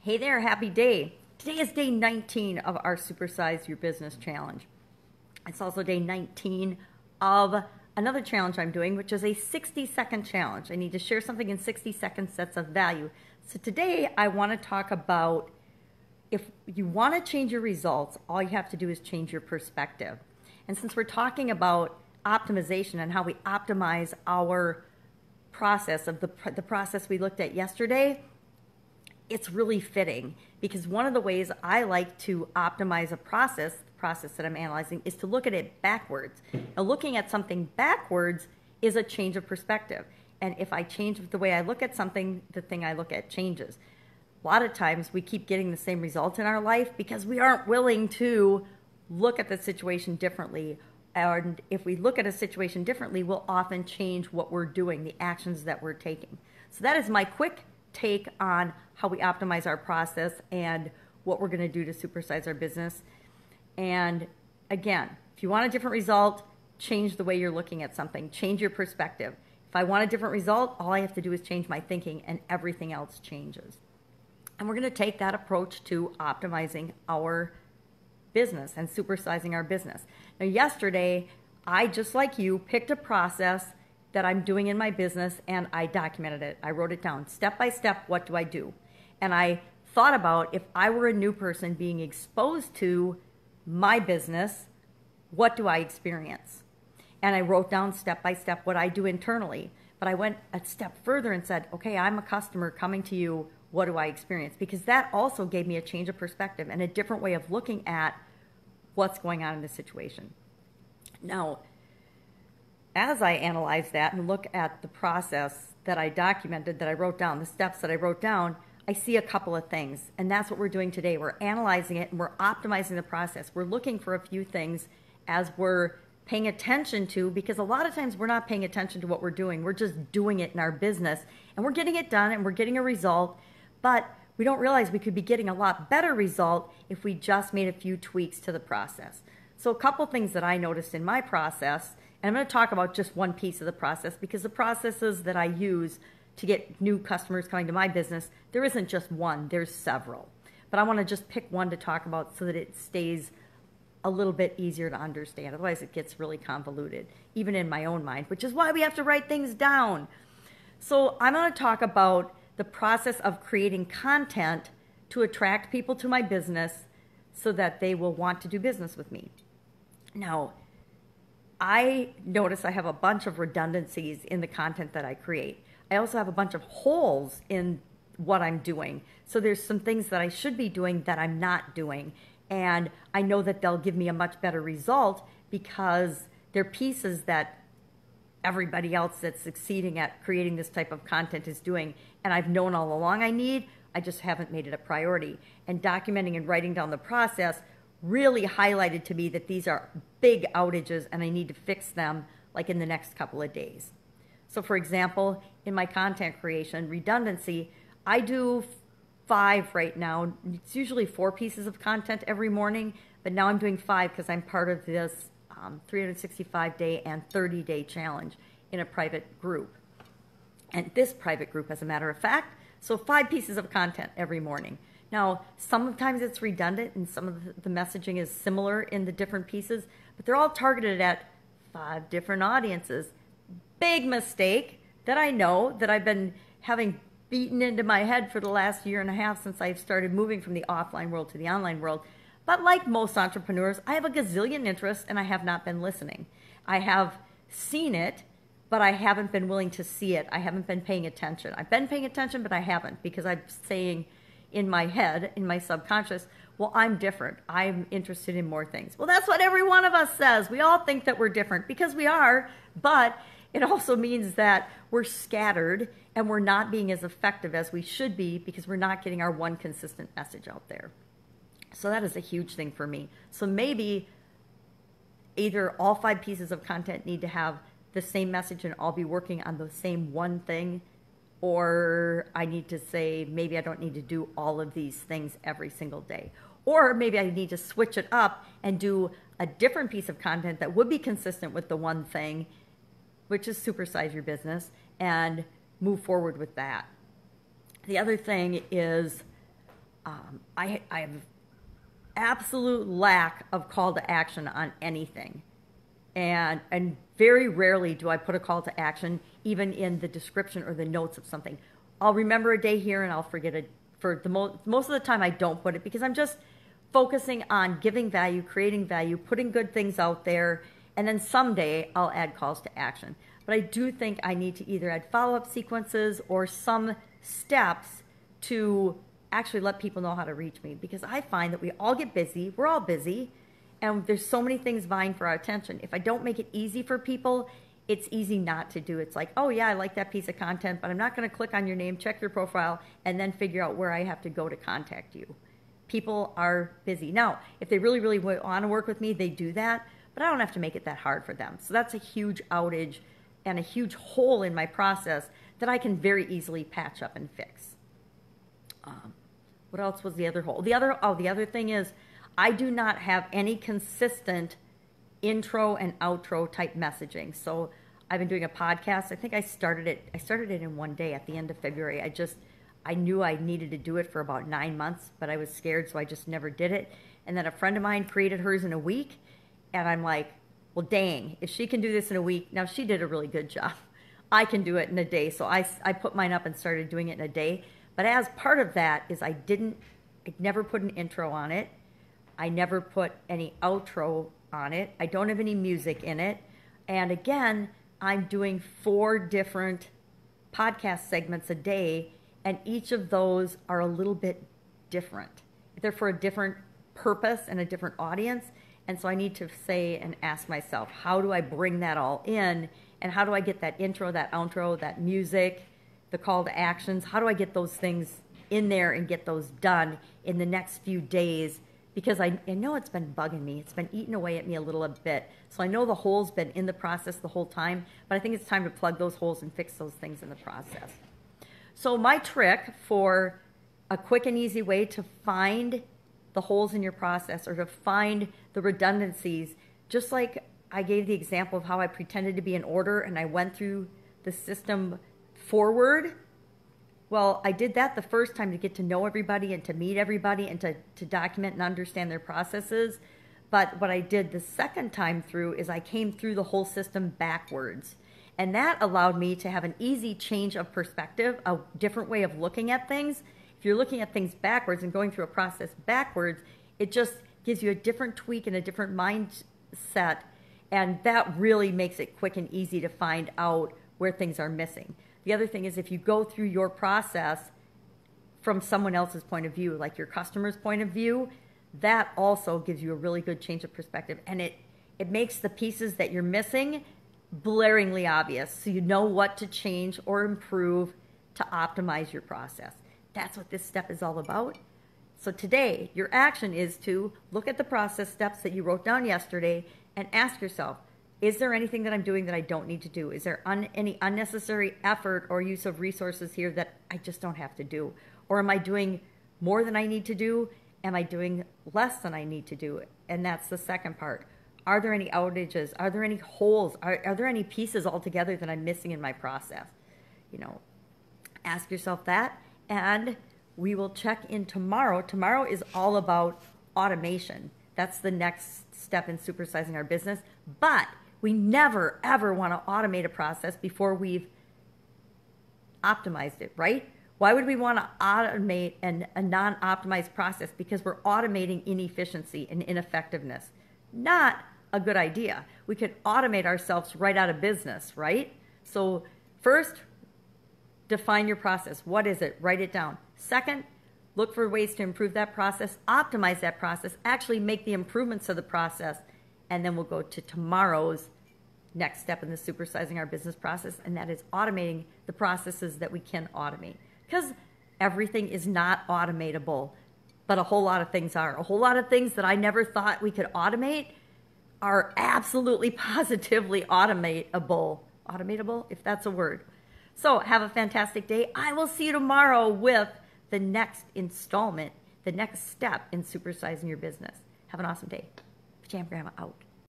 Hey there, happy day. Today is day 19 of our Supersize Your Business Challenge. It's also day 19 of another challenge I'm doing, which is a 60-second challenge. I need to share something in 60 seconds that's of value. So today I want to talk about if you want to change your results, all you have to do is change your perspective. And since we're talking about optimization and how we optimize our process of the process we looked at yesterday, it's really fitting because one of the ways I like to optimize a process, the process that I'm analyzing, is to look at it backwards. Now, looking at something backwards is a change of perspective. And if I change the way I look at something, the thing I look at changes. A lot of times we keep getting the same result in our life because we aren't willing to look at the situation differently. And if we look at a situation differently, we'll often change what we're doing, the actions that we're taking. So that is my quick take on how we optimize our process and what we're going to do to supersize our business. And again, if you want a different result, change the way you're looking at something. Change your perspective. If I want a different result, all I have to do is change my thinking and everything else changes. And we're going to take that approach to optimizing our business and supersizing our business. Now, yesterday, I, just like you, picked a process that I'm doing in my business and I documented it. I wrote it down step by step. What do I do? And I thought about if I were a new person being exposed to my business, what do I experience? And I wrote down step by step what I do internally. But I went a step further and said, okay, I'm a customer coming to you. What do I experience? Because that also gave me a change of perspective and a different way of looking at what's going on in the situation. Now, as I analyze that and look at the process that I documented, that I wrote down, the steps that I wrote down, I see a couple of things. And that's what we're doing today. We're analyzing it and we're optimizing the process. We're looking for a few things as we're paying attention to, because a lot of times we're not paying attention to what we're doing. We're just doing it in our business and we're getting it done and we're getting a result, but we don't realize we could be getting a lot better result if we just made a few tweaks to the process. So a couple things that I noticed in my process, and I'm going to talk about just one piece of the process because the processes that I use to get new customers coming to my business, there isn't just one, there's several. But I want to just pick one to talk about so that it stays a little bit easier to understand. Otherwise it gets really convoluted, even in my own mind, which is why we have to write things down. So I'm going to talk about the process of creating content to attract people to my business so that they will want to do business with me. Now, I notice I have a bunch of redundancies in the content that I create. I also have a bunch of holes in what I'm doing. So there's some things that I should be doing that I'm not doing. And I know that they'll give me a much better result because they're pieces that everybody else that's succeeding at creating this type of content is doing. And I've known all along I just haven't made it a priority. And documenting and writing down the process really highlighted to me that these are big outages and I need to fix them like in the next couple of days. So for example, in my content creation, redundancy, I do 5 right now. It's usually 4 pieces of content every morning, but now I'm doing 5 because I'm part of this 365-day and 30-day challenge in a private group. And this private group, as a matter of fact, so 5 pieces of content every morning. Now, sometimes it's redundant and some of the messaging is similar in the different pieces, but they're all targeted at 5 different audiences. Big mistake that I know that I've been having beaten into my head for the last year and a half since I've started moving from the offline world to the online world. But like most entrepreneurs, I have a gazillion interests and I have not been listening. I have seen it, but I haven't been willing to see it. I haven't been paying attention. I've been paying attention, but I haven't because I'm saying in my head, in my subconscious, well, I'm different. I'm interested in more things. Well, that's what every one of us says. We all think that we're different because we are, but it also means that we're scattered and we're not being as effective as we should be because we're not getting our one consistent message out there. So that is a huge thing for me. So maybe either all 5 pieces of content need to have the same message and all be working on the same one thing, or I need to say maybe I don't need to do all of these things every single day. Or maybe I need to switch it up and do a different piece of content that would be consistent with the one thing, which is supersize your business, and move forward with that. The other thing is I have absolute lack of call to action on anything. And very rarely do I put a call to action even in the description or the notes of something. I'll remember a day here and I'll forget it. For the most of the time I don't put it because I'm just focusing on giving value, creating value, putting good things out there, and then someday I'll add calls to action. But I do think I need to either add follow-up sequences or some steps to actually let people know how to reach me, because I find that we all get busy, we're all busy, and there's so many things vying for our attention. If I don't make it easy for people, it's easy not to do. It's like, oh yeah, I like that piece of content, but I'm not going to click on your name, check your profile, and then figure out where I have to go to contact you. People are busy. Now, if they really, really want to work with me, they do that, but I don't have to make it that hard for them. So that's a huge outage and a huge hole in my process that I can very easily patch up and fix. What else was the other hole? The other thing is I do not have any consistent intro and outro type messaging. So I've been doing a podcast. I think I started it in one day at the end of February. I knew I needed to do it for about 9 months, but I was scared, so I just never did it. And then a friend of mine created hers in a week, and I'm like, well, dang, if she can do this in a week, now she did a really good job. I can do it in a day. So I put mine up and started doing it in a day. But as part of that is I never put an intro on it. I never put any outro on it. I don't have any music in it. And again, I'm doing 4 different podcast segments a day, and each of those are a little bit different. They're for a different purpose and a different audience. And so I need to say and ask myself, how do I bring that all in? And how do I get that intro, that outro, that music, the call to actions? How do I get those things in there and get those done in the next few days? Because I know it's been bugging me. It's been eating away at me a little bit. So I know the hole's been in the process the whole time, but I think it's time to plug those holes and fix those things in the process. So my trick for a quick and easy way to find the holes in your process or to find the redundancies, just like I gave the example of how I pretended to be an order and I went through the system forward. Well, I did that the first time to get to know everybody and to meet everybody and to document and understand their processes. But what I did the second time through is I came through the whole system backwards. And that allowed me to have an easy change of perspective, a different way of looking at things. If you're looking at things backwards and going through a process backwards, it just gives you a different tweak and a different mindset. And that really makes it quick and easy to find out where things are missing. The other thing is if you go through your process from someone else's point of view, like your customer's point of view, that also gives you a really good change of perspective. And it makes the pieces that you're missing blaringly obvious, so you know what to change or improve to optimize your process. That's what this step is all about. So today, your action is to look at the process steps that you wrote down yesterday and ask yourself, is there anything that I'm doing that I don't need to do? Is there any unnecessary effort or use of resources here that I just don't have to do? Or am I doing more than I need to do? Am I doing less than I need to do? And that's the second part. Are there any outages? Are there any holes? Are there any pieces altogether that I'm missing in my process? Ask yourself that, and we will check in tomorrow. Tomorrow is all about automation. That's the next step in supersizing our business. But we never, ever want to automate a process before we've optimized it, right? Why would we want to automate a non-optimized process? Because we're automating inefficiency and ineffectiveness. Not a good idea. We could automate ourselves right out of business, right? So first, define your process. What is it? Write it down. Second, look for ways to improve that process, optimize that process, actually make the improvements to the process, and then we'll go to tomorrow's next step in the supersizing our business process, and that is automating the processes that we can automate. Because everything is not automatable, but a whole lot of things are. A whole lot of things that I never thought we could automate are absolutely positively automatable. Automatable, if that's a word. So have a fantastic day. I will see you tomorrow with the next installment, the next step in supersizing your business. Have an awesome day. Pajama Grandma out.